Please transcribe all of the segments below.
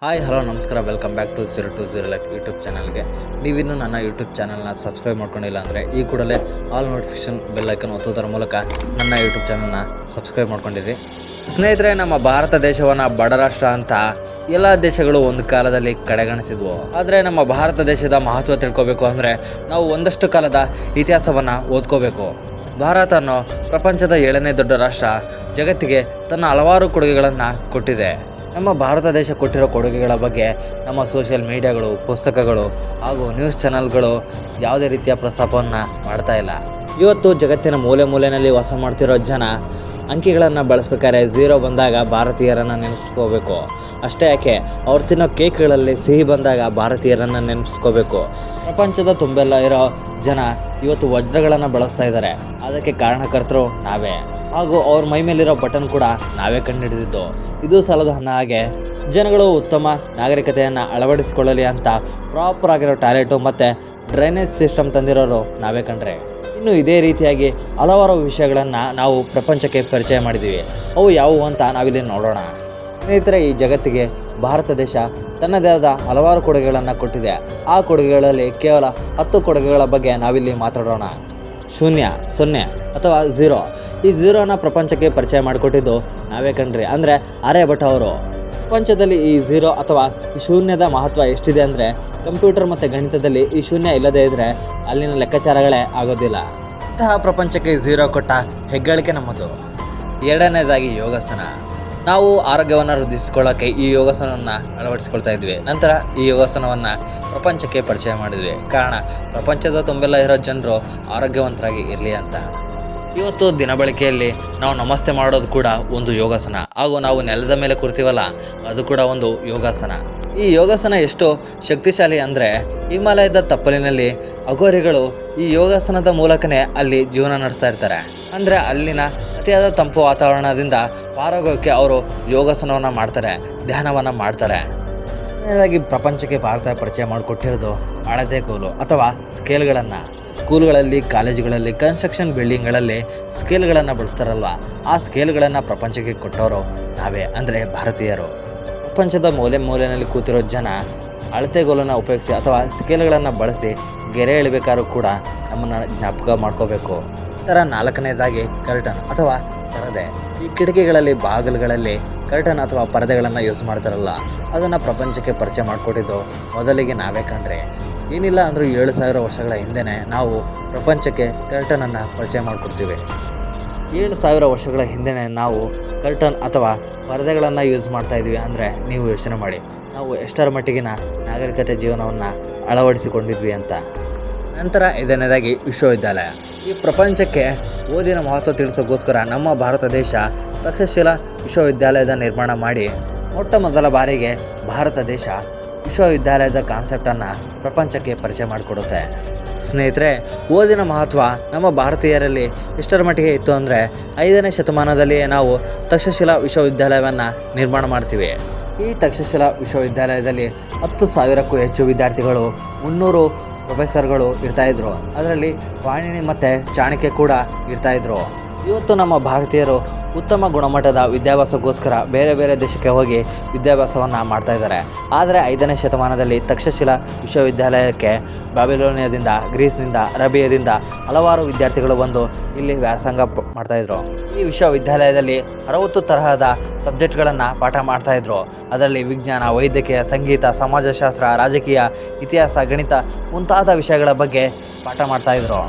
Hi hello ನಮಸ್ಕಾರ, welcome back to 020 life YouTube ಚಾನಲ್ಗೆ. ನೀವಿನ್ನೂ ನನ್ನ ಯೂಟ್ಯೂಬ್ ಚಾನಲ್ನ ಸಬ್ಸ್ಕ್ರೈಬ್ ಮಾಡ್ಕೊಂಡಿಲ್ಲ ಅಂದರೆ ಈ ಕೂಡಲೇ ಆಲ್ ನೋಟಿಫಿಕೇಷನ್ ಬೆಲ್ ಐಕನ್ ಒತ್ತುವುದರ ಮೂಲಕ ನನ್ನ ಯೂಟ್ಯೂಬ್ ಚಾನಲ್ನ ಸಬ್ಸ್ಕ್ರೈಬ್ ಮಾಡ್ಕೊಂಡಿರಿ. ಸ್ನೇಹಿತರೆ, ನಮ್ಮ ಭಾರತ ದೇಶವನ್ನು ಬಡ ರಾಷ್ಟ್ರ ಅಂತ ಎಲ್ಲ ದೇಶಗಳು ಒಂದು ಕಾಲದಲ್ಲಿ ಕಡೆಗಣಿಸಿದ್ವು. ಆದರೆ ನಮ್ಮ ಭಾರತ ದೇಶದ ಮಹತ್ವ ತಿಳ್ಕೋಬೇಕು ಅಂದರೆ ನಾವು ಒಂದಷ್ಟು ಕಾಲದ ಇತಿಹಾಸವನ್ನು ಓದ್ಕೋಬೇಕು. ಭಾರತ ಅನ್ನೋ ಪ್ರಪಂಚದ 7ನೇ ದೊಡ್ಡ ರಾಷ್ಟ್ರ ಜಗತ್ತಿಗೆ ತನ್ನ ಹಲವಾರು ಕೊಡುಗೆಗಳನ್ನು ಕೊಟ್ಟಿದೆ. ನಮ್ಮ ಭಾರತ ದೇಶ ಕೊಟ್ಟಿರೋ ಕೊಡುಗೆಗಳ ಬಗ್ಗೆ ನಮ್ಮ ಸೋಷಿಯಲ್ ಮೀಡಿಯಾಗಳು, ಪುಸ್ತಕಗಳು ಹಾಗೂ ನ್ಯೂಸ್ ಚಾನಲ್ಗಳು ಯಾವುದೇ ರೀತಿಯ ಪ್ರಸ್ತಾಪವನ್ನು ಮಾಡ್ತಾ ಇಲ್ಲ. ಇವತ್ತು ಜಗತ್ತಿನ ಮೂಲೆ ಮೂಲೆಯಲ್ಲಿ ವಾಸ ಮಾಡ್ತಿರೋ ಜನ ಅಂಕಿಗಳನ್ನು ಬಳಸ್ಬೇಕಾದ್ರೆ 0 ಬಂದಾಗ ಭಾರತೀಯರನ್ನು ನೆನೆಸ್ಕೋಬೇಕು. ಅಷ್ಟೇ ಯಾಕೆ, ಅವ್ರು ತಿನ್ನೋ ಕೇಕ್ಗಳಲ್ಲಿ ಸಿಹಿ ಬಂದಾಗ ಭಾರತೀಯರನ್ನು ನೆನೆಸ್ಕೋಬೇಕು. ಪ್ರಪಂಚದ ತುಂಬೆಲ್ಲ ಇರೋ ಜನ ಇವತ್ತು ವಜ್ರಗಳನ್ನು ಬಳಸ್ತಾ ಇದ್ದಾರೆ. ಅದಕ್ಕೆ ಕಾರಣಕರ್ತರು ನಾವೇ. ಹಾಗೂ ಅವ್ರ ಮೈ ಮೇಲಿರೋ ಬಟನ್ ಕೂಡ ನಾವೇ ಕಂಡುಹಿಡಿದಿದ್ದು. ಇದು ಸಾಲದು ಅನ್ನೋ ಹಾಗೆ ಜನಗಳು ಉತ್ತಮ ನಾಗರಿಕತೆಯನ್ನು ಅಳವಡಿಸಿಕೊಳ್ಳಲಿ ಅಂತ ಪ್ರಾಪರ್ ಆಗಿರೋ ಟಾಯ್ಲೆಟು ಮತ್ತು ಡ್ರೈನೇಜ್ ಸಿಸ್ಟಮ್ ತಂದಿರೋರು ನಾವೇ ಕಂಡ್ರೆ. ಇನ್ನು ಇದೇ ರೀತಿಯಾಗಿ ಹಲವಾರು ವಿಷಯಗಳನ್ನು ನಾವು ಪ್ರಪಂಚಕ್ಕೆ ಪರಿಚಯ ಮಾಡಿದ್ದೀವಿ. ಅವು ಯಾವುವು ಅಂತ ನಾವಿಲ್ಲಿ ನೋಡೋಣ. ಸ್ನೇಹಿತರೆ, ಈ ಜಗತ್ತಿಗೆ ಭಾರತ ದೇಶ ತನ್ನದೇ ಆದ ಹಲವಾರು ಕೊಡುಗೆಗಳನ್ನು ಕೊಟ್ಟಿದೆ. ಆ ಕೊಡುಗೆಗಳಲ್ಲಿ ಕೇವಲ 10 ಕೊಡುಗೆಗಳ ಬಗ್ಗೆ ನಾವಿಲ್ಲಿ ಮಾತಾಡೋಣ. 0, 0 ಅಥವಾ 0. ಈ 0ನ ಪ್ರಪಂಚಕ್ಕೆ ಪರಿಚಯ ಮಾಡಿಕೊಟ್ಟಿದ್ದು ನಾವೇ ಕಣ್ರಿ, ಅಂದರೆ ಆರ್ಯಭಟ ಅವರು. ಪ್ರಪಂಚದಲ್ಲಿ ಈ 0 ಅಥವಾ ಈ ಶೂನ್ಯದ ಮಹತ್ವ ಎಷ್ಟಿದೆ ಅಂದರೆ, ಕಂಪ್ಯೂಟರ್ ಮತ್ತು ಗಣಿತದಲ್ಲಿ ಈ ಶೂನ್ಯ ಇಲ್ಲದೇ ಇದ್ದರೆ ಅಲ್ಲಿನ ಲೆಕ್ಕಾಚಾರಗಳೇ ಆಗೋದಿಲ್ಲ. ಇಂತಹ ಪ್ರಪಂಚಕ್ಕೆ 0 ಕೊಟ್ಟ ಹೆಗ್ಗಳಿಕೆ ನಮ್ಮದು. 2ನೇದಾಗಿ ಯೋಗಾಸನ. ನಾವು ಆರೋಗ್ಯವನ್ನು ವೃದ್ಧಿಸಿಕೊಳ್ಳೋಕ್ಕೆ ಈ ಯೋಗಾಸನವನ್ನು ಅಳವಡಿಸಿಕೊಳ್ತಾ ಇದ್ವಿ. ನಂತರ ಈ ಯೋಗಾಸನವನ್ನು ಪ್ರಪಂಚಕ್ಕೆ ಪರಿಚಯ ಮಾಡಿದ್ವಿ. ಕಾರಣ, ಪ್ರಪಂಚದ ತುಂಬೆಲ್ಲ ಇರೋ ಜನರು ಆರೋಗ್ಯವಂತರಾಗಿ ಇರಲಿ ಅಂತ. ಇವತ್ತು ದಿನಬಳಕೆಯಲ್ಲಿ ನಾವು ನಮಸ್ತೆ ಮಾಡೋದು ಕೂಡ ಒಂದು ಯೋಗಾಸನ. ಹಾಗೂ ನಾವು ನೆಲದ ಮೇಲೆ ಕೂರ್ತೀವಲ್ಲ, ಅದು ಕೂಡ ಒಂದು ಯೋಗಾಸನ. ಈ ಯೋಗಾಸನ ಎಷ್ಟು ಶಕ್ತಿಶಾಲಿ ಅಂದರೆ, ಹಿಮಾಲಯದ ತಪ್ಪಲಿನಲ್ಲಿ ಅಘೋರಿಗಳು ಈ ಯೋಗಾಸನದ ಮೂಲಕನೇ ಅಲ್ಲಿ ಜೀವನ ನಡೆಸ್ತಾ ಇರ್ತಾರೆ. ಅಂದರೆ ಅಲ್ಲಿನ ಅತಿಯಾದ ತಂಪು ವಾತಾವರಣದಿಂದ ಪಾರಾಗೋಕ್ಕೆ ಅವರು ಯೋಗಾಸನವನ್ನು ಮಾಡ್ತಾರೆ, ಧ್ಯಾನವನ್ನು ಮಾಡ್ತಾರೆ. ಕೊನೆಯದಾಗಿ ಪ್ರಪಂಚಕ್ಕೆ ಭಾರತ ಪರಿಚಯ ಮಾಡಿಕೊಟ್ಟಿರೋದು ಅಳತೆಗೋಲು ಅಥವಾ ಸ್ಕೇಲ್ಗಳನ್ನು. ಸ್ಕೂಲ್ಗಳಲ್ಲಿ, ಕಾಲೇಜುಗಳಲ್ಲಿ, ಕನ್ಸ್ಟ್ರಕ್ಷನ್ ಬಿಲ್ಡಿಂಗ್ಗಳಲ್ಲಿ ಸ್ಕೇಲ್ಗಳನ್ನು ಬಳಸ್ತಾರಲ್ವ, ಆ ಸ್ಕೇಲ್ಗಳನ್ನು ಪ್ರಪಂಚಕ್ಕೆ ಕೊಟ್ಟವರು ನಾವೇ, ಅಂದರೆ ಭಾರತೀಯರು. ಪ್ರಪಂಚದ ಮೂಲೆ ಮೂಲೆಯಲ್ಲಿ ಕೂತಿರೋ ಜನ ಅಳತೆಗೋಲನ್ನು ಉಪಯೋಗಿಸಿ ಅಥವಾ ಸ್ಕೇಲ್ಗಳನ್ನು ಬಳಸಿ ಗೆರೆ ಎಳಿಬೇಕಾದ್ರೂ ಕೂಡ ನಮ್ಮನ್ನು ಜ್ಞಾಪಕ ಮಾಡ್ಕೋಬೇಕು. ನಂತರ 4ನೇದಾಗಿ ಕರ್ಟನ್ ಅಥವಾ ಪರದೆ. ಈ ಕಿಟಕಿಗಳಲ್ಲಿ, ಬಾಗಿಲುಗಳಲ್ಲಿ ಕರ್ಟನ್ ಅಥವಾ ಪರದೆಗಳನ್ನು ಯೂಸ್ ಮಾಡ್ತಾರಲ್ಲ, ಅದನ್ನು ಪ್ರಪಂಚಕ್ಕೆ ಪರಿಚಯ ಮಾಡಿಕೊಟ್ಟಿದ್ದು ಮೊದಲಿಗೆ ನಾವೇ ಕಂಡ್ರೆ. ಏನಿಲ್ಲ ಅಂದರೂ 7000 ವರ್ಷಗಳ ಹಿಂದೆಯೇ ನಾವು ಪ್ರಪಂಚಕ್ಕೆ ಕರ್ಟನನ್ನು ಪರಿಚಯ ಮಾಡಿಕೊಡ್ತೀವಿ. 7000 ವರ್ಷಗಳ ಹಿಂದೆಯೇ ನಾವು ಕರ್ಟನ್ ಅಥವಾ ಪರದೆಗಳನ್ನು ಯೂಸ್ ಮಾಡ್ತಾಯಿದ್ವಿ ಅಂದರೆ ನೀವು ಯೋಚನೆ ಮಾಡಿ ನಾವು ಎಷ್ಟರ ಮಟ್ಟಿಗಿನ ನಾಗರಿಕತೆ ಜೀವನವನ್ನು ಅಳವಡಿಸಿಕೊಂಡಿದ್ವಿ ಅಂತ. ನಂತರ 5ನೇದಾಗಿ ವಿಶ್ವವಿದ್ಯಾಲಯ. ಈ ಪ್ರಪಂಚಕ್ಕೆ ಓದಿನ ಮಹತ್ವ ತಿಳಿಸೋಕ್ಕೋಸ್ಕರ ನಮ್ಮ ಭಾರತ ದೇಶ ತಕ್ಷಶಿಲಾ ವಿಶ್ವವಿದ್ಯಾಲಯದ ನಿರ್ಮಾಣ ಮಾಡಿ ಮೊಟ್ಟ ಮೊದಲ ಬಾರಿಗೆ ಭಾರತ ದೇಶ ವಿಶ್ವವಿದ್ಯಾಲಯದ ಕಾನ್ಸೆಪ್ಟನ್ನು ಪ್ರಪಂಚಕ್ಕೆ ಪರಿಚಯ ಮಾಡಿಕೊಡುತ್ತೆ. ಸ್ನೇಹಿತರೆ, ಓದಿನ ಮಹತ್ವ ನಮ್ಮ ಭಾರತೀಯರಲ್ಲಿ ಎಷ್ಟರ ಮಟ್ಟಿಗೆ ಇತ್ತು ಅಂದರೆ, 5ನೇ ಶತಮಾನದಲ್ಲಿಯೇ ನಾವು ತಕ್ಷಶಿಲಾ ವಿಶ್ವವಿದ್ಯಾಲಯವನ್ನು ನಿರ್ಮಾಣ ಮಾಡ್ತೀವಿ. ಈ ತಕ್ಷಶಿಲಾ ವಿಶ್ವವಿದ್ಯಾಲಯದಲ್ಲಿ 10,000ಕ್ಕೂ ಹೆಚ್ಚು ವಿದ್ಯಾರ್ಥಿಗಳು, 300 ಪ್ರೊಫೆಸರ್ಗಳು ಇರ್ತಾಯಿದ್ರು. ಅದರಲ್ಲಿ ಪಾಣಿನಿ ಮತ್ತು ಚಾಣಕ್ಯ ಕೂಡ ಇರ್ತಾಯಿದ್ರು. ಇವತ್ತು ನಮ್ಮ ಭಾರತೀಯರು ಉತ್ತಮ ಗುಣಮಟ್ಟದ ವಿದ್ಯಾಭ್ಯಾಸಕ್ಕೋಸ್ಕರ ಬೇರೆ ಬೇರೆ ದೇಶಕ್ಕೆ ಹೋಗಿ ವಿದ್ಯಾಭ್ಯಾಸವನ್ನು ಮಾಡ್ತಾಯಿದ್ದಾರೆ. ಆದರೆ 5ನೇ ಶತಮಾನದಲ್ಲಿ ತಕ್ಷಶಿಲಾ ವಿಶ್ವವಿದ್ಯಾಲಯಕ್ಕೆ ಬ್ಯಾಬಿಲೋನಿಯಾದಿಂದ, ಗ್ರೀಸ್ನಿಂದ, ಅರೇಬಿಯಾದಿಂದ ಹಲವಾರು ವಿದ್ಯಾರ್ಥಿಗಳು ಬಂದು ಇಲ್ಲಿ ವ್ಯಾಸಂಗ ಮಾಡ್ತಾಯಿದ್ರು. ಈ ವಿಶ್ವವಿದ್ಯಾಲಯದಲ್ಲಿ 60 ತರಹದ ಸಬ್ಜೆಕ್ಟ್ಗಳನ್ನು ಪಾಠ ಮಾಡ್ತಾಯಿದ್ರು. ಅದರಲ್ಲಿ ವಿಜ್ಞಾನ, ವೈದ್ಯಕೀಯ, ಸಂಗೀತ, ಸಮಾಜಶಾಸ್ತ್ರ, ರಾಜಕೀಯ, ಇತಿಹಾಸ, ಗಣಿತ ಮುಂತಾದ ವಿಷಯಗಳ ಬಗ್ಗೆ ಪಾಠ ಮಾಡ್ತಾಯಿದ್ರು.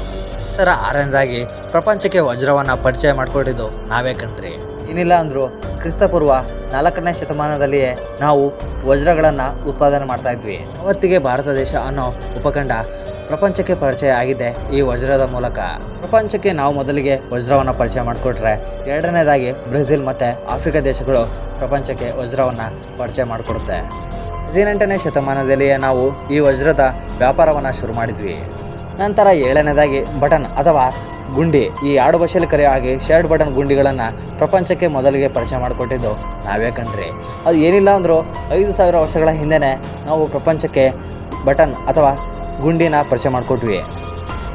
ನಂತರ 6ನೇದಾಗಿ ಪ್ರಪಂಚಕ್ಕೆ ವಜ್ರವನ್ನು ಪರಿಚಯ ಮಾಡಿಕೊಟ್ಟಿದ್ದು ನಾವೇ ಕಂಡ್ರಿ. ಏನಿಲ್ಲ ಅಂದರೂ ಕ್ರಿಸ್ತಪೂರ್ವ 4ನೇ ಶತಮಾನದಲ್ಲಿಯೇ ನಾವು ವಜ್ರಗಳನ್ನು ಉತ್ಪಾದನೆ ಮಾಡ್ತಾಯಿದ್ವಿ. ಅವತ್ತಿಗೆ ಭಾರತ ದೇಶ ಅನ್ನೋ ಉಪಖಂಡ ಪ್ರಪಂಚಕ್ಕೆ ಪರಿಚಯ ಆಗಿದೆ ಈ ವಜ್ರದ ಮೂಲಕ. ಪ್ರಪಂಚಕ್ಕೆ ನಾವು ಮೊದಲಿಗೆ ವಜ್ರವನ್ನು ಪರಿಚಯ ಮಾಡಿಕೊಟ್ರೆ, 2ನೇದಾಗಿ ಬ್ರೆಜಿಲ್ ಮತ್ತು ಆಫ್ರಿಕಾ ದೇಶಗಳು ಪ್ರಪಂಚಕ್ಕೆ ವಜ್ರವನ್ನು ಪರಿಚಯ ಮಾಡಿಕೊಡುತ್ತೆ. 18ನೇ ಶತಮಾನದಲ್ಲಿಯೇ ನಾವು ಈ ವಜ್ರದ ವ್ಯಾಪಾರವನ್ನು ಶುರು ಮಾಡಿದ್ವಿ. ನಂತರ 7ನೇದಾಗಿ ಬಟನ್ ಅಥವಾ ಗುಂಡಿ. ಈ ಆಡು ಭಾಷೆಯಲ್ಲಿ ಕರೆಯೋ ಹಾಗೆ ಶರ್ಟ್ ಬಟನ್ ಗುಂಡಿಗಳನ್ನು ಪ್ರಪಂಚಕ್ಕೆ ಮೊದಲಿಗೆ ಪರಿಚಯ ಮಾಡಿಕೊಟ್ಟಿದ್ದು ನಾವೇ ಕಂಡ್ರಿ. ಅದು ಏನಿಲ್ಲ ಅಂದರೂ 5,000 ವರ್ಷಗಳ ಹಿಂದೆಯೇ ನಾವು ಪ್ರಪಂಚಕ್ಕೆ ಬಟನ್ ಅಥವಾ ಗುಂಡಿನ ಪರಿಚಯ ಮಾಡಿಕೊಟ್ವಿ.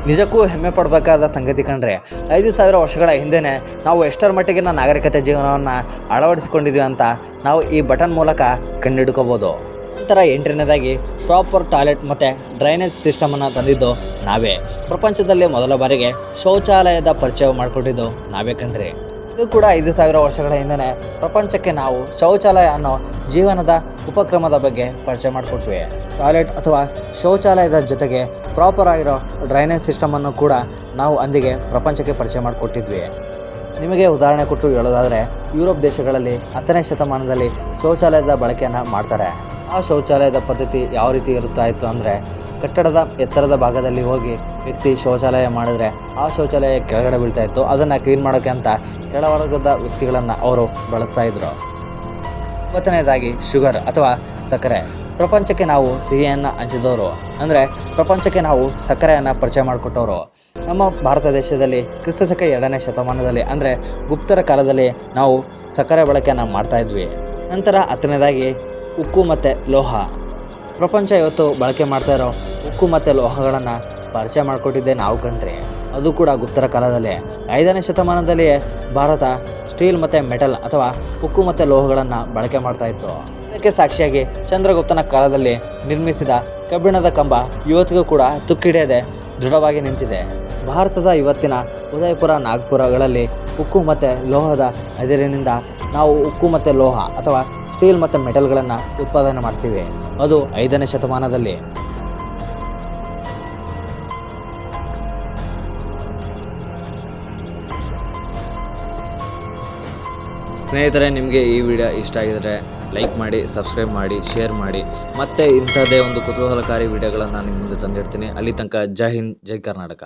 ನಿಜಕ್ಕೂ ಹೆಮ್ಮೆ ಪಡಬೇಕಾದ ಸಂಗತಿ ಕಂಡ್ರೆ 5,000 ವರ್ಷಗಳ ಹಿಂದೆಯೇ ನಾವು ಎಷ್ಟರ ಮಟ್ಟಿಗಿನ ನಾಗರಿಕತೆ ಜೀವನವನ್ನು ಅಳವಡಿಸಿಕೊಂಡಿದ್ವಿ ಅಂತ ನಾವು ಈ ಬಟನ್ ಮೂಲಕ ಕಂಡುಹಿಡ್ಕೋಬೋದು. ನಂತರ 8ನೇದಾಗಿ ಪ್ರಾಪರ್ ಟಾಯ್ಲೆಟ್ ಮತ್ತು ಡ್ರೈನೇಜ್ ಸಿಸ್ಟಮನ್ನು ತಂದಿದ್ದು ನಾವೇ. ಪ್ರಪಂಚದಲ್ಲೇ ಮೊದಲ ಬಾರಿಗೆ ಶೌಚಾಲಯದ ಪರಿಚಯ ಮಾಡಿಕೊಟ್ಟಿದ್ದು ನಾವೇ ಕಣ್ರಿ. ಇದು ಕೂಡ 5,000 ವರ್ಷಗಳ ಹಿಂದೆ ಪ್ರಪಂಚಕ್ಕೆ ನಾವು ಶೌಚಾಲಯ ಅನ್ನೋ ಜೀವನದ ಉಪಕ್ರಮದ ಬಗ್ಗೆ ಪರಿಚಯ ಮಾಡಿಕೊಟ್ವಿ. ಟಾಯ್ಲೆಟ್ ಅಥವಾ ಶೌಚಾಲಯದ ಜೊತೆಗೆ ಪ್ರಾಪರ್ ಆಗಿರೋ ಡ್ರೈನೇಜ್ ಸಿಸ್ಟಮನ್ನು ಕೂಡ ನಾವು ಅಂದಿಗೆ ಪ್ರಪಂಚಕ್ಕೆ ಪರಿಚಯ ಮಾಡಿಕೊಟ್ಟಿದ್ವಿ. ನಿಮಗೆ ಉದಾಹರಣೆ ಕೊಟ್ಟು ಹೇಳೋದಾದರೆ, ಯುರೋಪ್ ದೇಶಗಳಲ್ಲಿ 10ನೇ ಶತಮಾನದಲ್ಲಿ ಶೌಚಾಲಯದ ಬಳಕೆಯನ್ನು ಮಾಡ್ತಾರೆ. ಆ ಶೌಚಾಲಯದ ಪದ್ಧತಿ ಯಾವ ರೀತಿ ಇರುತ್ತಾ ಇತ್ತು ಅಂದರೆ, ಕಟ್ಟಡದ ಎತ್ತರದ ಭಾಗದಲ್ಲಿ ಹೋಗಿ ವ್ಯಕ್ತಿ ಶೌಚಾಲಯ ಮಾಡಿದ್ರೆ ಆ ಶೌಚಾಲಯ ಕೆಳಗಡೆ ಬೀಳ್ತಾ ಇತ್ತು. ಅದನ್ನು ಕ್ಲೀನ್ ಮಾಡೋಕ್ಕೆ ಅಂತ ಕೆಳವರ್ಗದ ವ್ಯಕ್ತಿಗಳನ್ನು ಅವರು ಬಳಸ್ತಾ ಇದ್ರು. 9ನೇದಾಗಿ ಶುಗರ್ ಅಥವಾ ಸಕ್ಕರೆ. ಪ್ರಪಂಚಕ್ಕೆ ನಾವು ಸಿಹಿಯನ್ನು ಹಂಚಿದವರು, ಅಂದರೆ ಪ್ರಪಂಚಕ್ಕೆ ನಾವು ಸಕ್ಕರೆಯನ್ನು ಪರಿಚಯ ಮಾಡಿಕೊಟ್ಟವರು. ನಮ್ಮ ಭಾರತ ದೇಶದಲ್ಲಿ ಕ್ರಿಸ್ತಶಕ 2ನೇ ಶತಮಾನದಲ್ಲಿ ಅಂದರೆ ಗುಪ್ತರ ಕಾಲದಲ್ಲಿ ನಾವು ಸಕ್ಕರೆ ಬಳಕೆಯನ್ನು ಮಾಡ್ತಾಯಿದ್ವಿ. ನಂತರ 10ನೇದಾಗಿ ಉಕ್ಕು ಮತ್ತು ಲೋಹ. ಪ್ರಪಂಚ ಇವತ್ತು ಬಳಕೆ ಮಾಡ್ತಾ ಇರೋ ಉಕ್ಕು ಮತ್ತು ಲೋಹಗಳನ್ನು ಪರಿಚಯ ಮಾಡಿಕೊಟ್ಟಿದ್ದೆ ನಾವು ಕಂಡ್ರಿ. ಅದು ಕೂಡ ಗುಪ್ತರ ಕಾಲದಲ್ಲಿ. 5ನೇ ಶತಮಾನದಲ್ಲಿಯೇ ಭಾರತ ಸ್ಟೀಲ್ ಮತ್ತು ಮೆಟಲ್ ಅಥವಾ ಉಕ್ಕು ಮತ್ತು ಲೋಹಗಳನ್ನು ಬಳಕೆ ಮಾಡ್ತಾ ಇತ್ತು. ಇದಕ್ಕೆ ಸಾಕ್ಷಿಯಾಗಿ ಚಂದ್ರಗುಪ್ತನ ಕಾಲದಲ್ಲಿ ನಿರ್ಮಿಸಿದ ಕಬ್ಬಿಣದ ಕಂಬ ಇವತ್ತಿಗೂ ಕೂಡ ತುಕ್ಕಿಡಿಯದೆ ದೃಢವಾಗಿ ನಿಂತಿದೆ. ಭಾರತದ ಇವತ್ತಿನ ಉದಯಪುರ, ನಾಗ್ಪುರಗಳಲ್ಲಿ ಉಕ್ಕು ಮತ್ತು ಲೋಹದ ಅದಿರಿನಿಂದ ನಾವು ಉಕ್ಕು ಮತ್ತು ಲೋಹ ಅಥವಾ ಸ್ಟೀಲ್ ಮತ್ತು ಮೆಟಲ್ಗಳನ್ನು ಉತ್ಪಾದನೆ ಮಾಡ್ತೀವಿ. ಅದು 5ನೇ ಶತಮಾನದಲ್ಲಿ. ಸ್ನೇಹಿತರೆ, ನಿಮಗೆ ಈ ವಿಡಿಯೋ ಇಷ್ಟ ಆಗಿದರೆ ಲೈಕ್ ಮಾಡಿ, ಸಬ್ಸ್ಕ್ರೈಬ್ ಮಾಡಿ, ಶೇರ್ ಮಾಡಿ. ಮತ್ತೆ ಇಂಥದ್ದೇ ಒಂದು ಕುತೂಹಲಕಾರಿ ವಿಡಿಯೋಗಳನ್ನು ನಿಮ್ಮ ಮುಂದೆ ತಂದಿರ್ತೀನಿ. ಅಲ್ಲಿ ತನಕ ಜೈ ಹಿಂದ್, ಜೈ ಕರ್ನಾಟಕ.